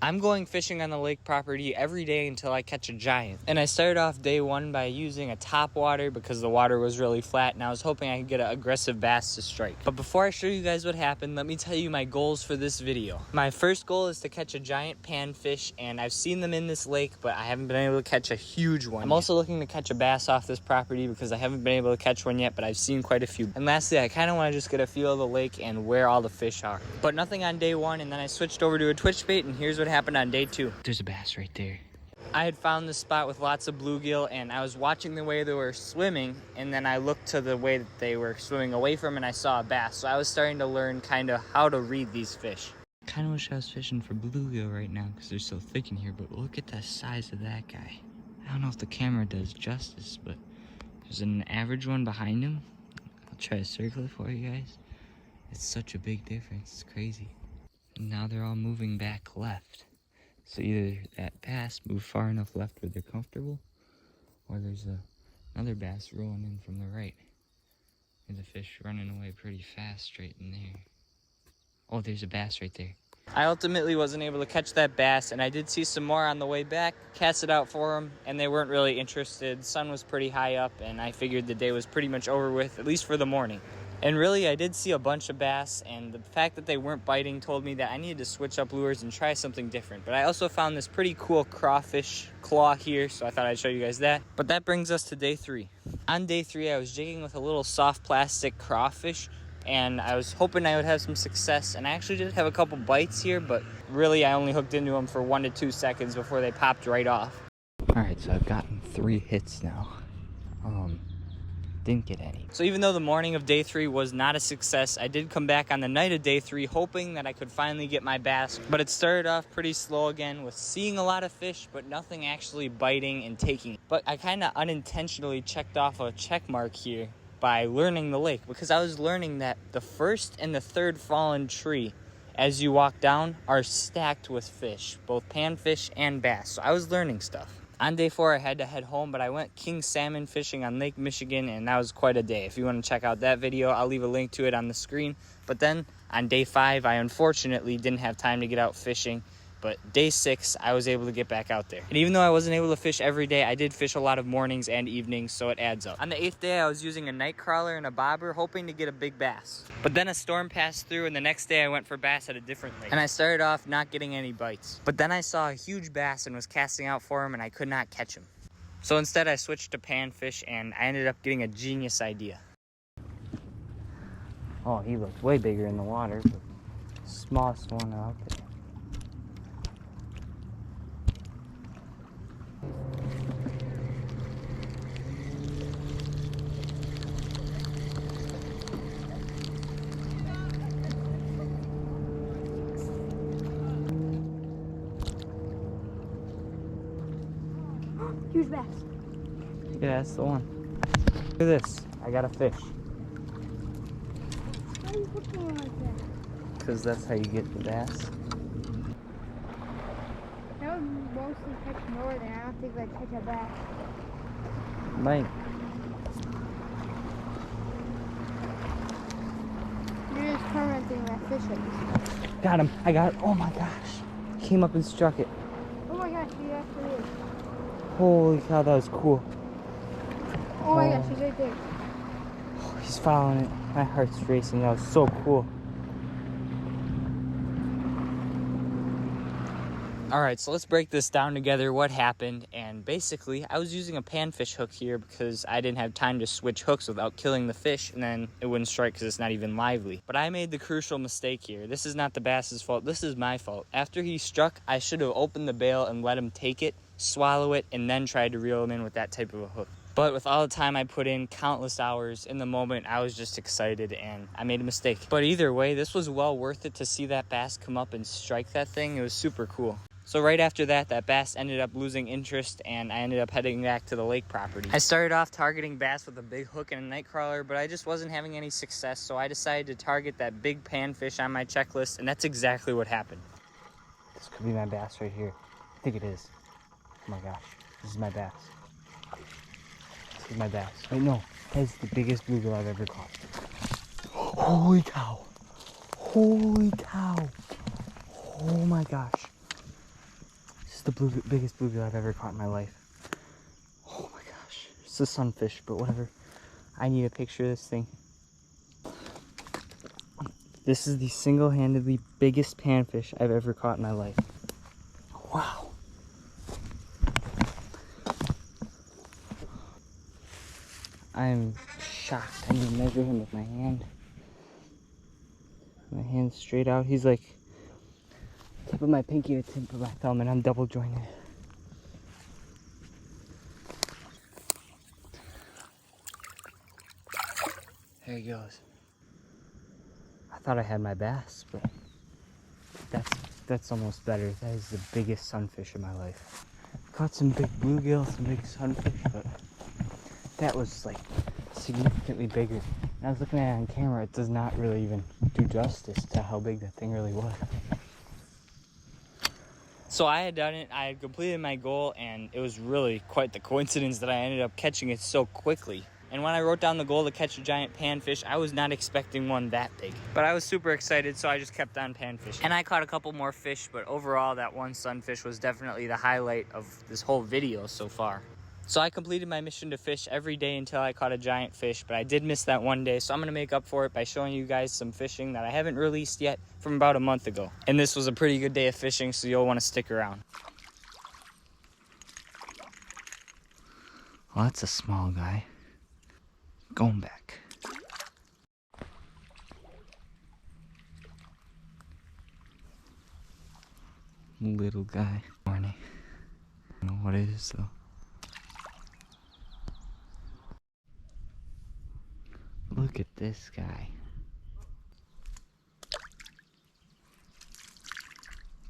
I'm going fishing on the lake property every day until I catch a giant. And I started off day one by using a top water because the water was really flat and I was hoping I could get an aggressive bass to strike. But before I show you guys what happened, let me tell you my goals for this video. My first goal is to catch a giant panfish, and I've seen them in this lake, but I haven't been able to catch a huge one. I'm also looking to catch a bass off this property because I haven't been able to catch one yet, but I've seen quite a few. And lastly, I kind of want to just get a feel of the lake and where all the fish are. But nothing on day one, and then I switched over to a twitch bait, and here's what happened on day two. There's a bass right there. I had found this spot with lots of bluegill, and I was watching the way they were swimming, and then I looked to the way that they were swimming away from, and I saw a bass. So I was starting to learn kind of how to read these fish. Kind of wish I was fishing for bluegill right now because they're so thick in here, but look at the size of that guy. I don't know if the camera does justice, but there's an average one behind him. I'll try to circle it for you guys. It's such a big difference, it's crazy. And now they're all moving back left. So either that bass moved far enough left where they're comfortable, or there's another bass rolling in from the right. There's a fish running away pretty fast straight in there. Oh, there's a bass right there. I ultimately wasn't able to catch that bass, and I did see some more on the way back. Cast it out for them, and they weren't really interested. The sun was pretty high up, and I figured the day was pretty much over with, at least for the morning. And really, I did see a bunch of bass, and the fact that they weren't biting told me that I needed to switch up lures and try something different. But I also found this pretty cool crawfish claw here, so I thought I'd show you guys that. But that brings us to day three. On day three, I was jigging with a little soft plastic crawfish, and I was hoping I would have some success, and I actually did have a couple bites here, but really I only hooked into them for 1 to 2 seconds before they popped right off. Alright, so I've gotten 3 hits now. Didn't get any. So even though the morning of day 3 was not a success, I did come back on the night of day 3 hoping that I could finally get my bass. But it started off pretty slow again with seeing a lot of fish, but nothing actually biting and taking. But I kind of unintentionally checked off a check mark here by learning the lake, because I was learning that the first and the third fallen tree as you walk down are stacked with fish, both panfish and bass. So I was learning stuff. On day 4, I had to head home, but I went king salmon fishing on Lake Michigan, and that was quite a day. If you want to check out that video, I'll leave a link to it on the screen. But then on day 5, I unfortunately didn't have time to get out fishing. But day 6, I was able to get back out there. And even though I wasn't able to fish every day, I did fish a lot of mornings and evenings, so it adds up. On the 8th day, I was using a night crawler and a bobber, hoping to get a big bass. But then a storm passed through, and the next day I went for bass at a different lake. And I started off not getting any bites. But then I saw a huge bass and was casting out for him, and I could not catch him. So instead, I switched to panfish, and I ended up getting a genius idea. Oh, he looked way bigger in the water, but smallest one out there. Huge bass. Yeah, that's the one. Look at this. I got a fish. Why are you hooking it like that? Because that's how you get the bass. That would mostly catch more than I don't think I'd catch a bass. Mike. You're just tormenting that fish at this. Got him. I got it. Oh my gosh. Came up and struck it. Oh my gosh, he actually is. Holy cow, that was cool. Oh my gosh, he's right there. He's following it. My heart's racing. That was so cool. Alright, so let's break this down together, what happened. And basically, I was using a panfish hook here because I didn't have time to switch hooks without killing the fish, and then it wouldn't strike because it's not even lively. But I made the crucial mistake here. This is not the bass's fault. This is my fault. After he struck, I should have opened the bail and let him take it, swallow it, and then tried to reel him in with that type of a hook. But with all the time I put in, countless hours, in the moment I was just excited and I made a mistake. But either way, this was well worth it to see that bass come up and strike that thing. It was super cool. So right after that, that bass ended up losing interest and I ended up heading back to the lake property. I started off targeting bass with a big hook and a night crawler, but I just wasn't having any success, so I decided to target that big panfish on my checklist, and that's exactly what happened. This could be my bass right here. I think it is. Oh my gosh, this is my bass. This is my bass. Wait, no, that's the biggest bluegill I've ever caught. Holy cow. Holy cow. Oh my gosh. the biggest bluegill I've ever caught in my life. Oh my gosh. It's a sunfish, but whatever. I need a picture of this thing. This is the single-handedly biggest panfish I've ever caught in my life. Wow. I'm shocked. I need to measure him with my hand. My hand's straight out. He's like tip of my pinky to tip of my thumb, and I'm double jointed. There he goes. I thought I had my bass, but that's almost better. That is the biggest sunfish in my life. Caught some big bluegill, some big sunfish, but that was like significantly bigger. And I was looking at it on camera, it does not really even do justice to how big that thing really was. So I had done it, I had completed my goal, and it was really quite the coincidence that I ended up catching it so quickly. And when I wrote down the goal to catch a giant panfish, I was not expecting one that big. But I was super excited, so I just kept on panfishing. And I caught a couple more fish, but overall that one sunfish was definitely the highlight of this whole video so far. So I completed my mission to fish every day until I caught a giant fish, but I did miss that one day, so I'm gonna make up for it by showing you guys some fishing that I haven't released yet from about a month ago. And this was a pretty good day of fishing, so you'll wanna stick around. Well, that's a small guy. Going back. Little guy. Morning. I don't know what it is though. Look at this guy.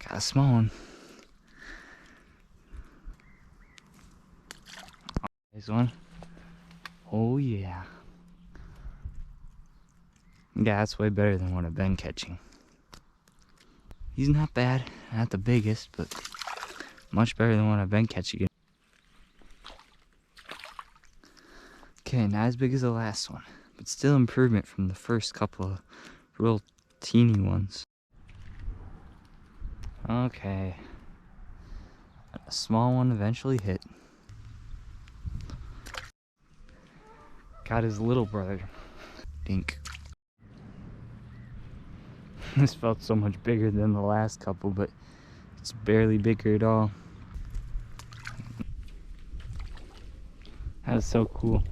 Got a small one. This one. Oh yeah. Yeah, that's way better than what I've been catching. He's not bad, not the biggest, but much better than what I've been catching. Okay, not as big as the last one, but still improvement from the first couple of real teeny ones. Okay. A small one eventually hit. Got his little brother. Dink. This felt so much bigger than the last couple, but it's barely bigger at all. That was so cool.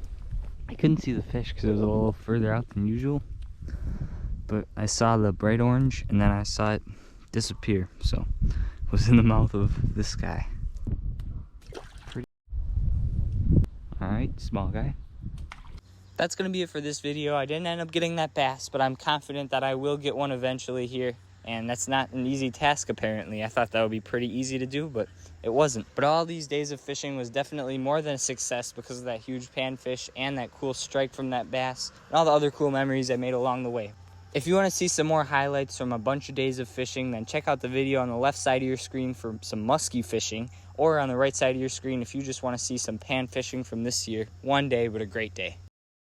I couldn't see the fish because it was a little further out than usual, but I saw the bright orange and then I saw it disappear, so it was in the mouth of this guy. Alright, small guy. That's going to be it for this video. I didn't end up getting that bass, but I'm confident that I will get one eventually here. And that's not an easy task, apparently. I thought that would be pretty easy to do, but it wasn't. But all these days of fishing was definitely more than a success because of that huge panfish and that cool strike from that bass and all the other cool memories I made along the way. If you want to see some more highlights from a bunch of days of fishing, then check out the video on the left side of your screen for some muskie fishing, or on the right side of your screen if you just want to see some pan fishing from this year. One day, but a great day.